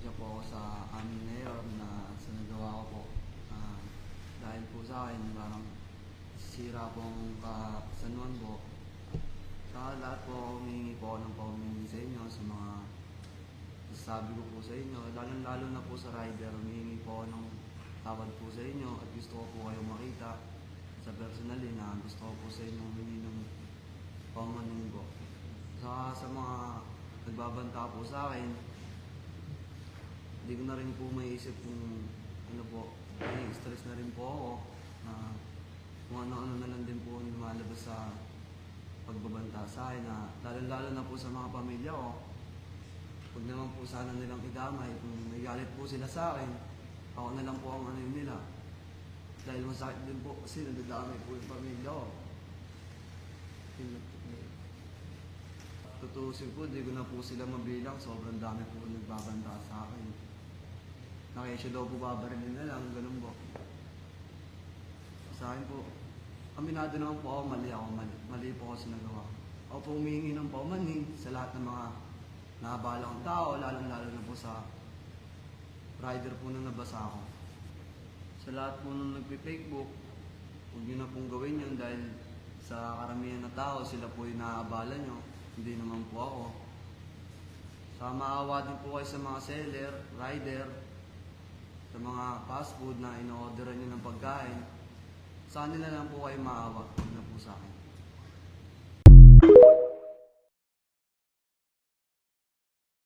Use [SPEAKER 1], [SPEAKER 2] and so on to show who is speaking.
[SPEAKER 1] pasensya po ako sa amin mayor na sa nagawa ko po. Dahil po sa akin, parang sira po ang kasanuan po. Sa lahat po, humingi po ako ng paumingi sa inyo sa mga sabi ko po sa inyo. Lalo na po sa rider, humingi po ako ng tawad po sa inyo at gusto ko po kayo makita sa personally na gusto ko po sa inyo humingi ng paumanhin po. Sa mga nagbabanta po sa akin, hindi ko na rin po maiisip kung ano po, stress na rin po ako na kung ano-ano na lang din po lumalabas sa pagbabanta sa akin na lalo na po sa mga pamilya ko. Huwag naman po sana nilang idamay kung may galit po sila sa akin, ako na lang po ang ano nila. Dahil masakit din po kasi nadadamay po yung pamilya ko. Tutusin po, di ko na po sila mabilang. Sobrang dami po nagbabanta sa akin. Nakesyo daw po babarilin na lang, ganun po. Sa akin po, aminado naman po ako, mali po ako sa nagawa. Ako po humihingi ng paumanhin sa lahat ng mga nakabalang tao, lalo na po sa rider po na nabasa ako. Sa lahat po nung nagpi-fakebook, huwag nyo na pong gawin yun dahil sa karamihan na tao, sila po yung naaabala nyo. Hindi naman po ako. Sa maawa din po kayo sa mga seller, rider, sa mga fast food na ino-orderan nyo ng pagkain, sa kanila lang po kayo maawa, huwag na po sa akin.